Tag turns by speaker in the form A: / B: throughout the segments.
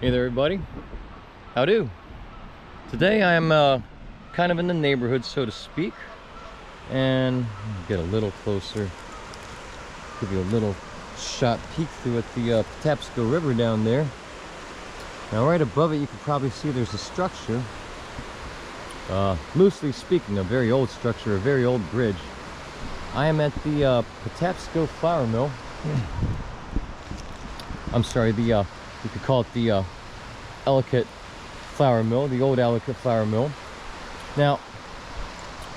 A: Hey there, everybody. How do? Today I'm kind of in the neighborhood, so to speak, and get a little closer, give you a little shot peek through at the Patapsco River down there. Now, right above it, you can probably see there's a structure. Loosely speaking, a very old structure, a very old bridge. I am at the Patapsco Flour Mill. I'm sorry, you could call it the Ellicott Flour Mill, the old Ellicott Flour Mill. Now,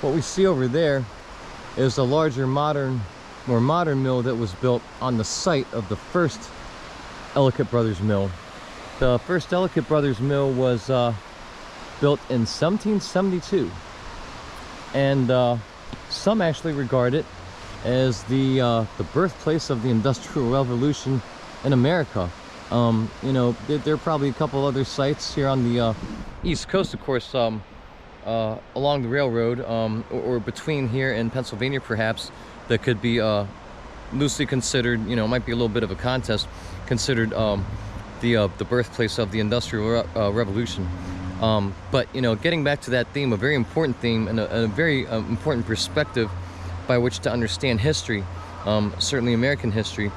A: what we see over there is a larger more modern mill that was built on the site of the first Ellicott Brothers Mill. The first Ellicott Brothers Mill was built in 1772, and some actually regard it as the birthplace of the Industrial Revolution in America. You know, there are probably a couple other sites here on the East Coast, of course, along the railroad, or between here and Pennsylvania, perhaps, that could be loosely considered, you know, might be a little bit of a contest, considered the birthplace of the Industrial Revolution. But, you know, getting back to that theme, a very important theme and a very important perspective by which to understand history, certainly American history,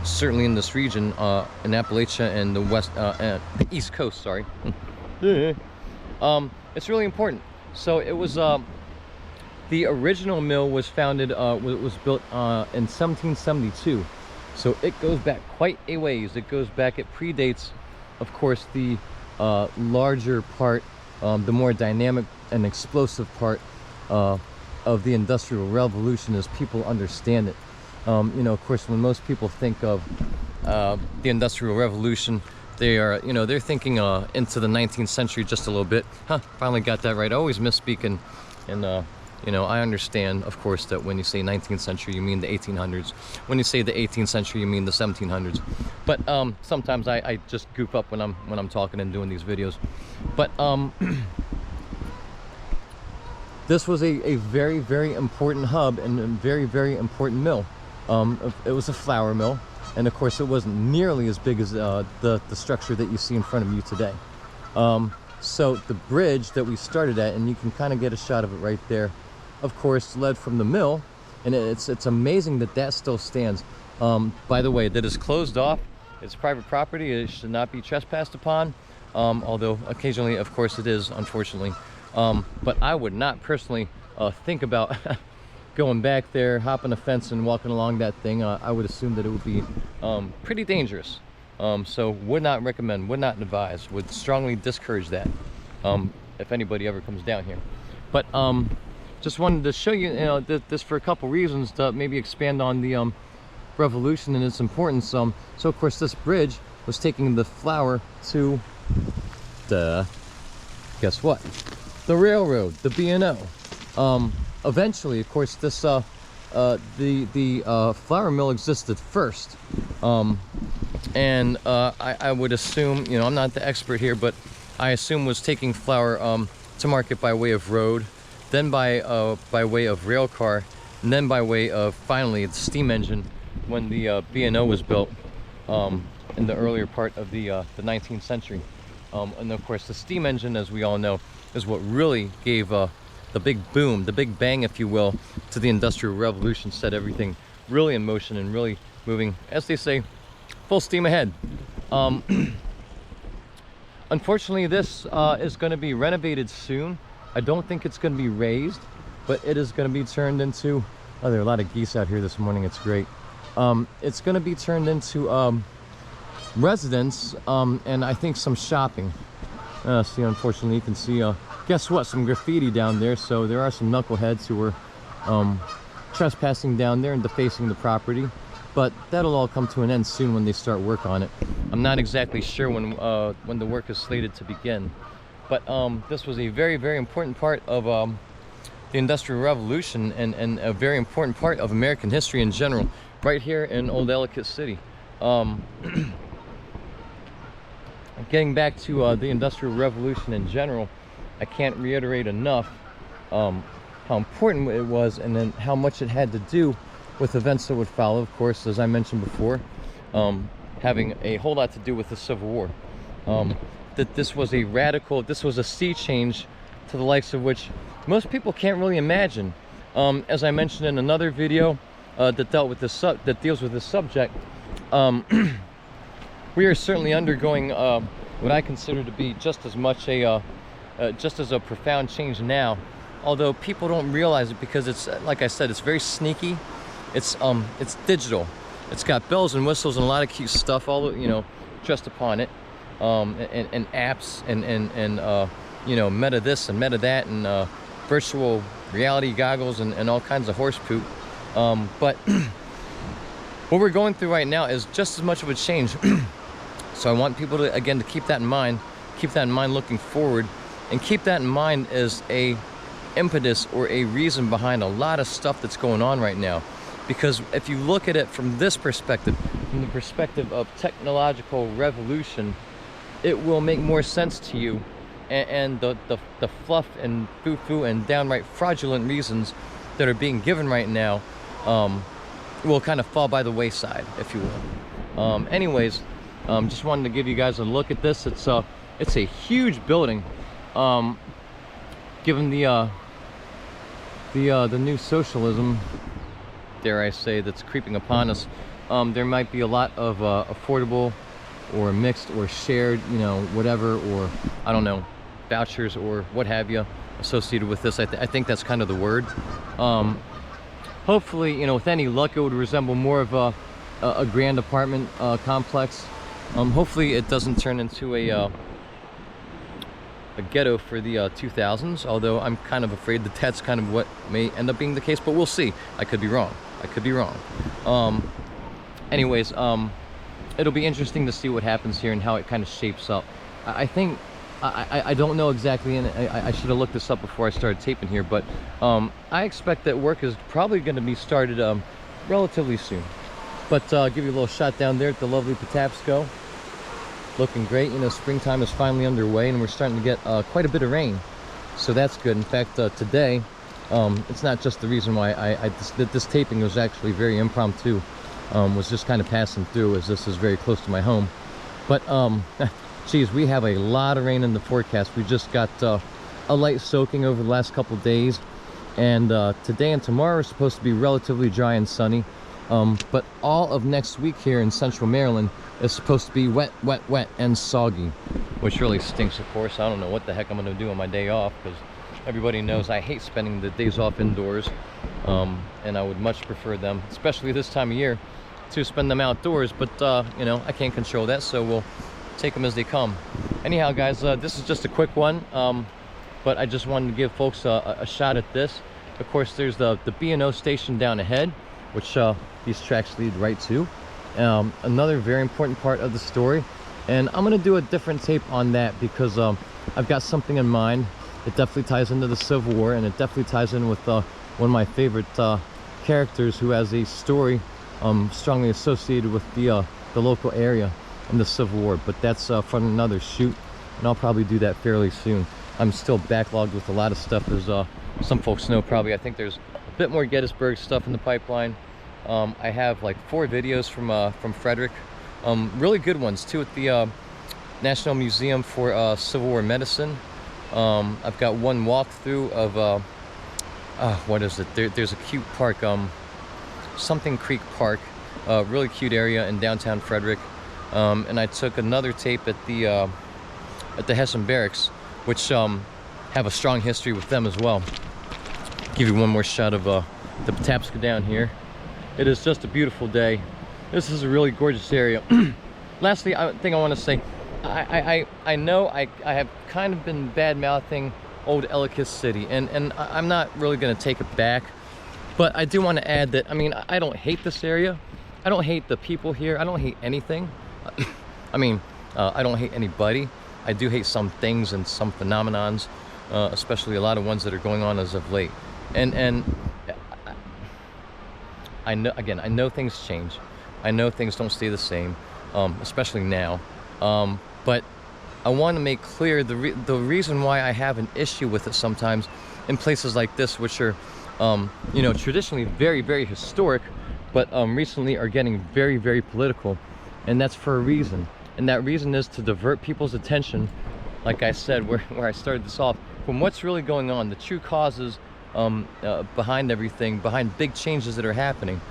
A: certainly in this region, in Appalachia and the East Coast, sorry. It's really important. So it was, the original mill was founded, was built in 1772. So it goes back quite a ways. It goes back, it predates, of course, the larger part, the more dynamic and explosive part of the Industrial Revolution as people understand it. You know, of course, when most people think of the Industrial Revolution, they are, you know, they're thinking into the 19th century just a little bit. Finally got that right. I always misspeak, and you know, I understand, of course, that when you say 19th century, you mean the 1800s. When you say the 18th century, you mean the 1700s. But sometimes I just goof up when I'm talking and doing these videos. But this was a very, very important hub and a very, very important mill. It was a flour mill, and of course, it wasn't nearly as big as the structure that you see in front of you today. So the bridge that we started at, and you can kind of get a shot of it right there, of course, led from the mill, and it's amazing that that still stands. By the way, that is closed off. It's private property. It should not be trespassed upon, although occasionally, of course, it is, unfortunately. But I would not personally think about going back there, hopping a fence and walking along that thing. I would assume that it would be pretty dangerous. So would not recommend, would not advise, would strongly discourage that if anybody ever comes down here. But just wanted to show you, this for a couple reasons, to maybe expand on the revolution and its importance. So of course, this bridge was taking the flour to guess what? The railroad, the B&O. Eventually, of course, this the flour mill existed first, and I would assume, you know, I'm not the expert here, but I assume was taking flour to market by way of road, then by way of rail car, and then by way of, finally, the steam engine when the B&O was built in the earlier part of the 19th century. And of course, the steam engine, as we all know, is what really gave the big boom, the big bang, if you will, to the Industrial Revolution, set everything really in motion and really moving, as they say, full steam ahead. Unfortunately, this is going to be renovated soon. I don't think it's going to be raised, but it is going to be turned into, oh, there are a lot of geese out here this morning. It's great. It's going to be turned into residence, and I think some shopping. See, unfortunately, you can see, guess what, some graffiti down there. So there are some knuckleheads who were trespassing down there and defacing the property. But that'll all come to an end soon when they start work on it. I'm not exactly sure when the work is slated to begin. But this was a very, very important part of the Industrial Revolution, and a very important part of American history in general, right here in Old Ellicott City. Getting back to the Industrial Revolution in general, I can't reiterate enough how important it was, and then how much it had to do with events that would follow, of course, as I mentioned before, having a whole lot to do with the Civil War. that this was a sea change to the likes of which most people can't really imagine. As I mentioned in another video that deals with this subject, we are certainly undergoing what I consider to be just as a profound change now. Although people don't realize it because it's, like I said, it's very sneaky. It's digital. It's got bells and whistles and a lot of cute stuff, all dressed upon it, and apps and meta this and meta that and virtual reality goggles and all kinds of horse poop. But what we're going through right now is just as much of a change. So I want people to, again, to keep that in mind looking forward, and keep that in mind as a impetus or a reason behind a lot of stuff that's going on right now. Because if you look at it from this perspective, from the perspective of technological revolution, it will make more sense to you, and the fluff and foo-foo and downright fraudulent reasons that are being given right now will kind of fall by the wayside, if you will. Anyways, just wanted to give you guys a look at this. It's a huge building. Given the new socialism, dare I say, that's creeping upon us, there might be a lot of affordable or mixed or shared, whatever, or I don't know, vouchers or what have you associated with this. I think that's kind of the word. Hopefully, with any luck, it would resemble more of a grand apartment complex. Hopefully it doesn't turn into a ghetto for the 2000s, although I'm kind of afraid that that's kind of what may end up being the case, but we'll see. I could be wrong. Anyways, it'll be interesting to see what happens here and how it kind of shapes up. I think I don't know exactly, and I should have looked this up before I started taping here, but I expect that work is probably going to be started relatively soon. But I'll give you a little shot down there at the lovely Patapsco. Looking great. Springtime is finally underway, and we're starting to get quite a bit of rain, so that's good. In fact, today, it's not just the reason why this taping was actually very impromptu, was just kind of passing through, as this is very close to my home. But geez, we have a lot of rain in the forecast. We just got a light soaking over the last couple days, and today and tomorrow are supposed to be relatively dry and sunny. But all of next week here in central Maryland is supposed to be wet and soggy, which really stinks, of course. I don't know what the heck I'm going to do on my day off, because everybody knows I hate spending the days off indoors, and I would much prefer them, especially this time of year, to spend them outdoors. But I can't control that, so we'll take them as they come. Anyhow, guys, this is just a quick one, but I just wanted to give folks a shot at this. Of course, there's the B&O station down ahead, which these tracks lead right to. Another very important part of the story, and I'm going to do a different tape on that because I've got something in mind. It definitely ties into the Civil War, and it definitely ties in with one of my favorite characters who has a story strongly associated with the local area and the Civil War. But that's from another shoot, and I'll probably do that fairly soon. I'm still backlogged with a lot of stuff, as some folks know probably. I think there's a bit more Gettysburg stuff in the pipeline. I have like 4 videos from Frederick, really good ones too, at the National Museum for Civil War Medicine. I've got one walkthrough of what is it? There's a cute park, something Creek Park, really cute area in downtown Frederick. And I took another tape at the Hessen Barracks, which have a strong history with them as well. Give you one more shot of the Patapsco down here. It is just a beautiful day. This is a really gorgeous area. Lastly, I think I want to say, I know I have kind of been bad-mouthing old Ellicott City, and I'm not really going to take it back, but I do want to add that, I mean, I don't hate this area. I don't hate the people here. I don't hate anything. I mean, I don't hate anybody. I do hate some things and some phenomenons, especially a lot of ones that are going on as of late. And I know, again, I know things change. I know things don't stay the same, especially now. But I want to make clear the reason why I have an issue with it sometimes in places like this, which are, traditionally very, very historic, but recently are getting very, very political. And that's for a reason. And that reason is to divert people's attention, like I said, where I started this off, from what's really going on, the true causes behind everything, behind big changes that are happening.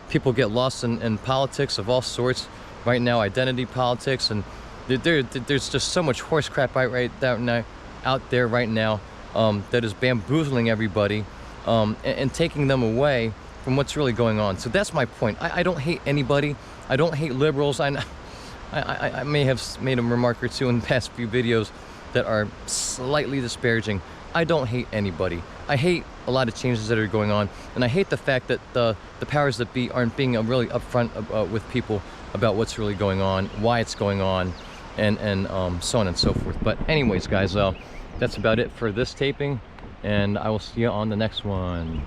A: People get lost in politics of all sorts right now, identity politics, and there's just so much horse crap out there right now that is bamboozling everybody and taking them away from what's really going on. So that's my point. I don't hate anybody. I don't hate liberals. I may have made a remark or two in the past few videos that are slightly disparaging. I don't hate anybody. I hate a lot of changes that are going on, and I hate the fact that the powers that be aren't being really upfront with people about what's really going on, why it's going on, and so on and so forth. But anyways, guys, that's about it for this taping, and I will see you on the next one.